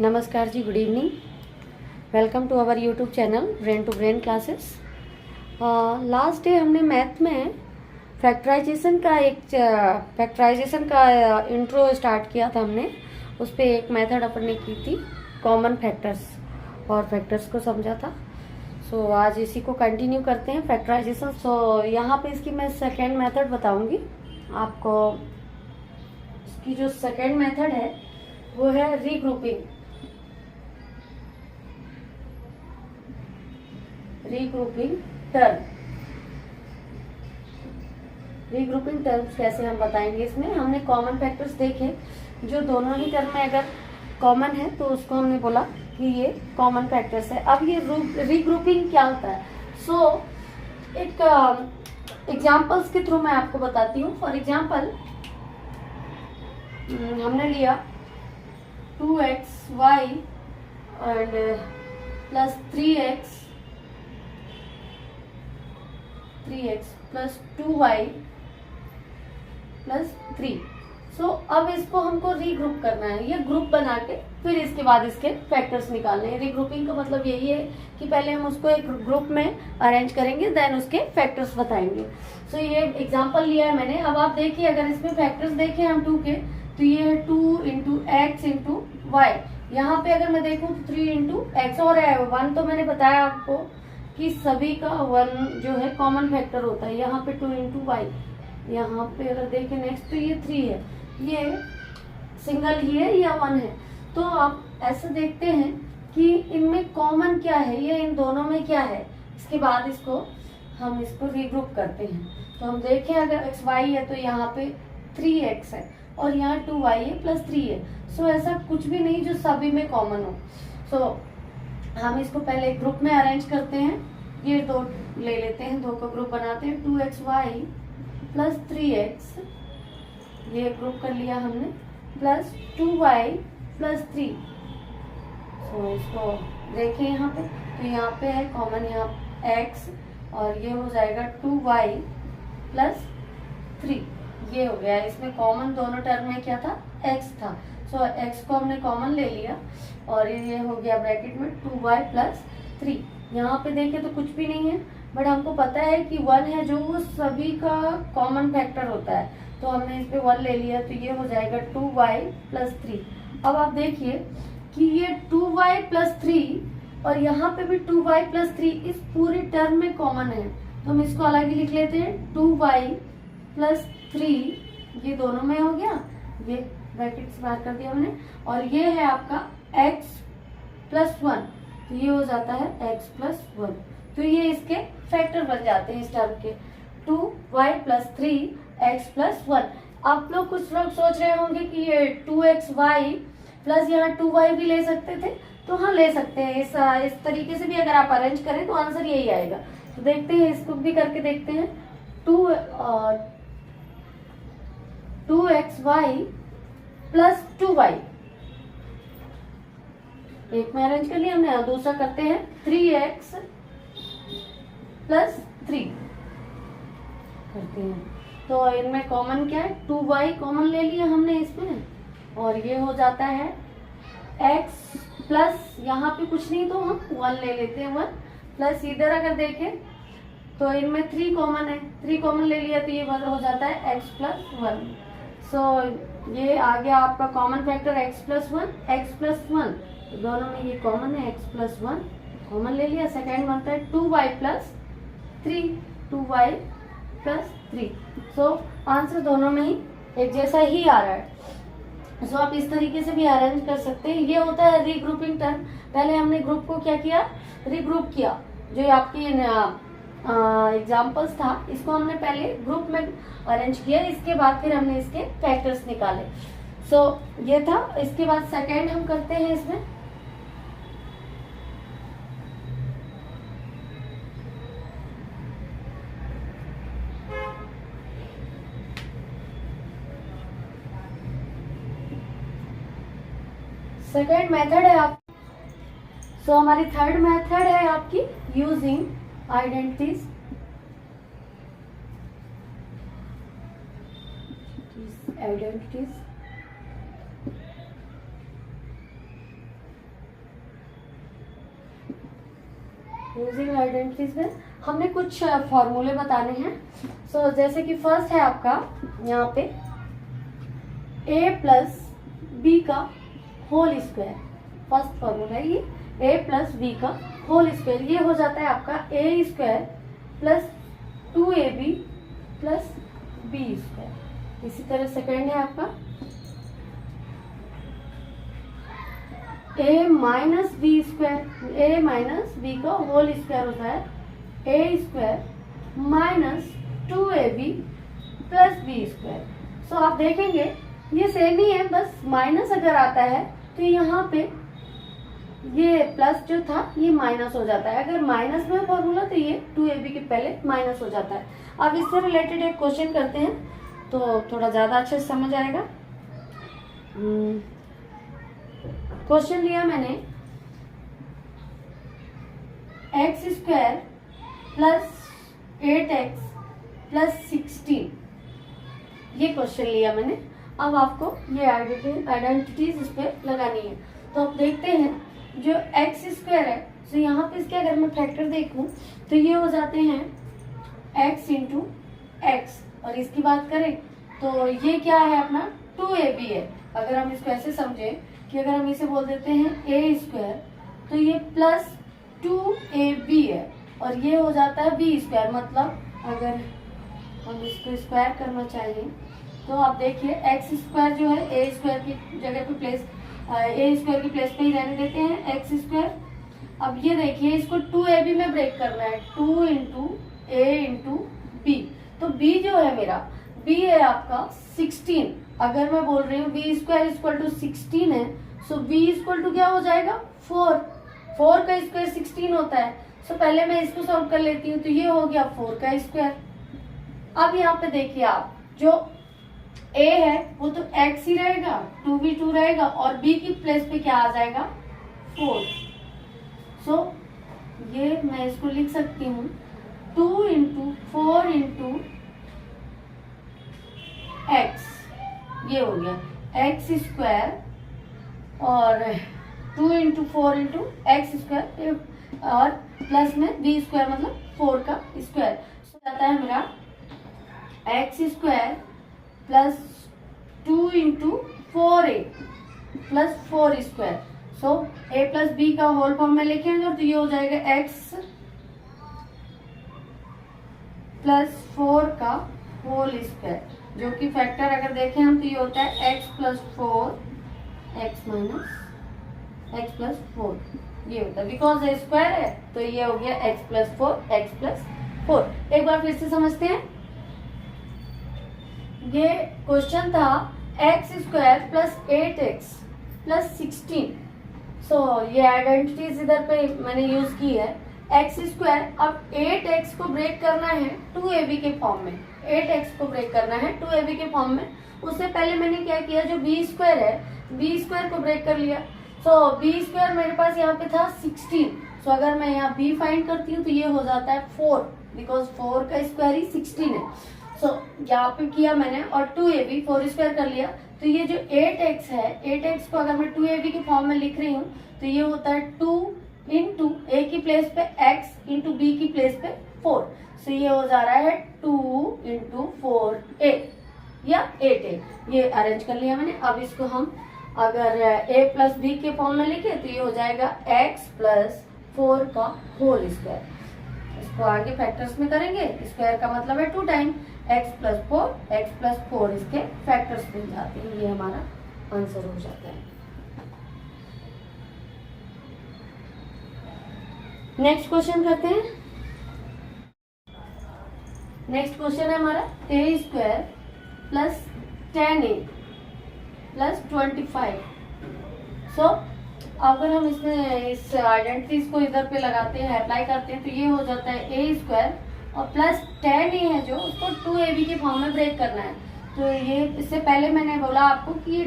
नमस्कार जी, good evening. Welcome to our YouTube channel brain to brain classes. Last day हमने math में factorisation का इंट्रो स्टार्ट किया था। हमने उस पर एक मेथड अपन ने की थी, कॉमन फैक्टर्स और फैक्टर्स को समझा था। सो आज इसी को कंटिन्यू करते हैं, फैक्टराइजेशन। सो यहाँ पे इसकी मैं सेकेंड मेथड बताऊंगी आपको। इसकी जो सेकेंड मेथड है वो है रीग्रुपिंग टर्म। रीग्रुपिंग टर्म्स कैसे हम बताएंगे। इसमें हमने कॉमन फैक्टर्स देखे, जो दोनों ही टर्म में अगर कॉमन है तो उसको हमने बोला कि ये कॉमन फैक्टर्स है। अब ये रीग्रुपिंग क्या होता है। एक एग्जांपल्स के थ्रू मैं आपको बताती हूँ। फॉर एग्जांपल हमने लिया 2xy and plus 3x plus 2y plus 3। अब इसको हमको रीग्रुप करना है, ये ग्रुप बना के फिर इसके बाद इसके फैक्टर्स निकालने हैं। रीग्रुपिंग का मतलब यही है कि पहले हम उसको एक ग्रुप में अरेंज करेंगे, देन उसके फैक्टर्स बताएंगे। ये एग्जांपल लिया है मैंने। अब आप देखिए, अगर इसमें फैक्टर्स देखें हम 2 के, तो ये है 2 इंटू एक्स इंटू वाई। यहाँ पे अगर मैं देखूँ तो 3 इंटू एक्स और 1 तो मैंने बताया आपको कि सभी का 1 जो है कॉमन फैक्टर होता है। यहाँ पे 2 इंटू वाई, यहाँ पे अगर देखें नेक्स्ट तो ये 3 है, ये सिंगल ही है या 1 है। तो आप ऐसे देखते हैं कि इनमें कॉमन क्या है, ये इन दोनों में क्या है। इसके बाद हम इसको रीग्रुप करते हैं। तो हम देखें, अगर एक्स वाई है तो यहाँ पे 3x है और यहाँ 2y है प्लस 3 है। ऐसा कुछ भी नहीं जो सभी में कॉमन हो। हम इसको पहले ग्रुप में अरेंज करते हैं। ये 2 ले लेते हैं, 2 का ग्रुप बनाते हैं। 2xy प्लस 3x, ये ग्रुप कर लिया हमने, प्लस 2y प्लस 3। इसको देखिए यहाँ पे, तो यहाँ पे है कॉमन, यहाँ x और ये हो जाएगा 2y प्लस 3। ये हो गया। इसमें कॉमन दोनों टर्म में क्या था, x था। x को हमने कॉमन ले लिया और ये हो गया ब्रैकेट में 2y प्लस 3। यहाँ पे देखें तो कुछ भी नहीं है, बट हमको पता है कि 1 है जो वो सभी का कॉमन फैक्टर होता है, तो हमने इस पे 1 ले लिया। तो ये हो जाएगा 2y प्लस 3। अब आप देखिए कि ये 2y प्लस 3 और यहाँ पे भी 2y प्लस 3 इस पूरे टर्म में कॉमन है, तो हम इसको अलग ही लिख लेते हैं। 2y प्लस 3 ये दोनों में हो गया, ये ब्रैकेट से बाहर कर दिया हमने। और ये है आपका x प्लस 1, तो ये हो जाता है x प्लस 1। तो ये इसके फैक्टर बन जाते हैं इस टर्म के, 2y प्लस 3x प्लस 1। आप लोग, कुछ लोग सोच रहे होंगे कि ये 2xy प्लस यहाँ 2y भी ले सकते थे। तो हाँ, ले सकते हैं। इस तरीके से भी अगर आप अरेंज करें तो आंसर यही आएगा। तो देखते हैं, इसको भी करके देखते हैं। 2xy प्लस 2y, एक में अरेंज कर लिया हमने। दूसरा करते हैं 3x प्लस 3 करते हैं। तो इनमें कॉमन क्या है, 2y कॉमन ले लिया हमने इसमें, और ये हो जाता है x प्लस, यहाँ पे कुछ नहीं तो हम 1 ले लेते हैं, 1 प्लस इधर अगर देखें तो इनमें 3 कॉमन है, 3 कॉमन ले लिया तो ये हो जाता है x प्लस 1। ये आ गया आपका कॉमन फैक्टर x प्लस 1। तो दोनों में ये कॉमन है, x प्लस 1 कॉमन ले लिया। सेकेंड बनता है 2y प्लस 3। आंसर दोनों में ही एक जैसा ही आ रहा है। आप इस तरीके से भी अरेंज कर सकते हैं। ये होता है रीग्रुपिंग टर्म। पहले हमने ग्रुप को क्या किया, रीग्रुप किया। जो आपकी एग्जाम्पल्स था, इसको हमने पहले ग्रुप में अरेंज किया, इसके बाद फिर हमने इसके फैक्टर्स निकाले। ये था। इसके बाद सेकेंड हम करते हैं इसमें। सेकेंड मेथड है आप। हमारी थर्ड मेथड है आपकी यूजिंग आइडेंटिटीज। यूजिंग आइडेंटिटीज में हमने कुछ फॉर्मूले बताने हैं। सो जैसे कि फर्स्ट है आपका यहाँ पे a प्लस बी का होल स्क्वायर, फर्स्ट फॉर्मूला है ये a प्लस बी का होल स्क्वायर, ये हो जाता है आपका a square plus 2ab plus B square. इसी तरह सेकेंड है आपका a minus B square, a minus B का होल स्क्वायर होता है a square minus 2ab plus B square. So आप देखेंगे ये सेम ही है, बस माइनस अगर आता है तो यहाँ पे ये प्लस जो था ये माइनस हो जाता है, अगर माइनस में फॉर्मूला तो ये 2ab के पहले माइनस हो जाता है। अब इससे रिलेटेड एक क्वेश्चन करते हैं तो थोड़ा ज़्यादा अच्छे से समझ आएगा। क्वेश्चन लिया मैंने x square plus 8x plus 16, ये क्वेश्चन लिया मैंने। अब आपको ये आइडेंटिटीज इस पे लगानी है। तो अब देखते हैं जो एक्स स्क्वायर है, तो यहाँ पे इसके अगर मैं फैक्टर देखूं तो ये हो जाते हैं x इंटू एक्स, और इसकी बात करें तो ये क्या है अपना 2ab है। अगर हम इसको ऐसे समझे कि अगर हम इसे बोल देते हैं a स्क्वायर तो ये प्लस 2ab है, और ये हो जाता है b स्क्वायर। मतलब अगर हम इसको स्क्वायर करना चाहिए तो आप देखिए एक्स स्क्वायर जो है ए स्क्वायर की जगह पे प्लेस, ए स्क्वायर की प्लेस पे ही रहने देते हैं एक्स स्क्वायर। अब ये देखिए इसको 2ab में ब्रेक करना है, 2 इंटू ए इंटू बी, तो b जो है मेरा b है आपका 16। अगर मैं बोल रही हूँ बी स्क्वायर इक्वल टू 16 है, सो b इक्वल टू क्या हो जाएगा 4, 4 का स्क्वायर 16 होता है। सो पहले मैं इसको सॉल्व कर लेती हूँ, तो ये हो गया 4 का स्क्वायर। अब यहाँ पे देखिए आप जो a है वो तो x ही रहेगा, 2b2 रहेगा, और b की प्लेस पे क्या आ जाएगा 4। सो ये मैं इसको लिख सकती हूँ 2 इंटू 4 इंटू एक्स, ये हो गया एक्स स्क्वायर, और 2 इंटू 4 इंटू एक्स स्क्वायर, और प्लस में बी स्क्वायर मतलब 4 का स्क्वायर। सो जाता है मेरा x square plus 2 into 4a plus 4 square. So a plus B का होल फॉर्म में लिखेंगे तो ये हो जाएगा x प्लस 4 का होल स्क्वायर, जो कि फैक्टर अगर देखें हम तो ये होता है x plus 4 x minus x plus 4, ये होता है बिकॉज ए स्क्वायर है तो ये हो गया x प्लस 4 x प्लस 4। एक बार फिर से समझते हैं, ये क्वेश्चन था x square plus 8x plus 16। सो ये आइडेंटिटीज इधर पे मैंने यूज की है। एक्स स्क्वायर, अब 8x को ब्रेक करना है 2ab के फॉर्म में, 8x को ब्रेक करना है 2ab के फॉर्म में। उससे पहले मैंने क्या किया, जो b स्क्वायर है b स्क्वायर को ब्रेक कर लिया। सो b स्क्वायर मेरे पास यहाँ पे था 16। सो अगर मैं यहाँ b फाइंड करती हूँ तो ये हो जाता है 4, बिकॉज 4 का स्क्वायर ही 16 है। सो यहाँ पे किया मैंने और 2ab 4 स्क्वायर कर लिया, तो ये जो 8x है 8x को अगर मैं 2ab के फॉर्म में लिख रही हूँ तो ये होता है 2 इंटू ए की प्लेस पे x इंटू बी की प्लेस पे 4। सो ये हो जा रहा है 2 इंटू 4a या 8a, ये अरेंज कर लिया मैंने। अब इसको हम अगर a प्लस बी के फॉर्म में लिखे तो ये हो जाएगा x प्लस 4 का होल स्क्वायर। इसको आगे फैक्टर्स में करेंगे, स्क्वायर का मतलब है 2 टाइम x प्लस 4 इसके फैक्टर्स मिल जाते हैं, ये हमारा आंसर हो जाता है। नेक्स्ट क्वेश्चन करते हैं। नेक्स्ट क्वेश्चन है हमारा a square plus 10a plus 25। सो अगर हम इसमें इस आइडेंटिटीज को इधर पे लगाते हैं, अप्लाई करते हैं, तो ये हो जाता है a स्क्वायर और प्लस 10a है जो उसको 2ab के फॉर्म में ब्रेक करना है। तो ये इससे पहले मैंने बोला आपको कि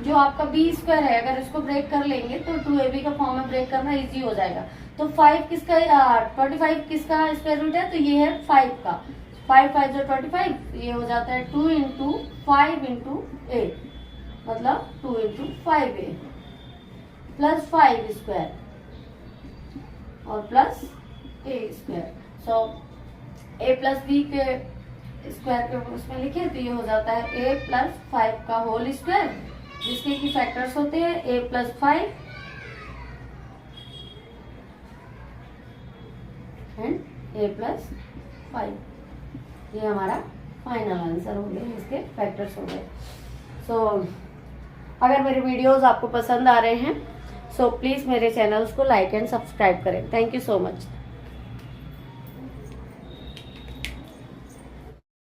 जो आपका b स्क्वायर है अगर इसको ब्रेक कर लेंगे तो 2ab का फॉर्म में ब्रेक करना इजी हो जाएगा। तो 5 किसका 25 किसका स्क्वायर रूट है, तो ये है 5 का, 5 5 जो 25, ये हो जाता है 2 इंटू 5 इंटू a, मतलब 2 इंटू 5a प्लस 5 स्क्वायर और प्लस ए स्क्वायर। सो ए प्लस बी के स्क्वायर के उसमें लिखे तो ये हो जाता है ए प्लस 5 का होल स्क्वायर, जिसके की फैक्टर्स होते हैं ए प्लस 5 एंड ए प्लस 5। ये हमारा फाइनल आंसर हो गया, इसके फैक्टर्स हो गए। सो अगर मेरे वीडियोस आपको पसंद आ रहे हैं सो प्लीज़ मेरे चैनल्स को लाइक एंड सब्सक्राइब करें। Thank you so much.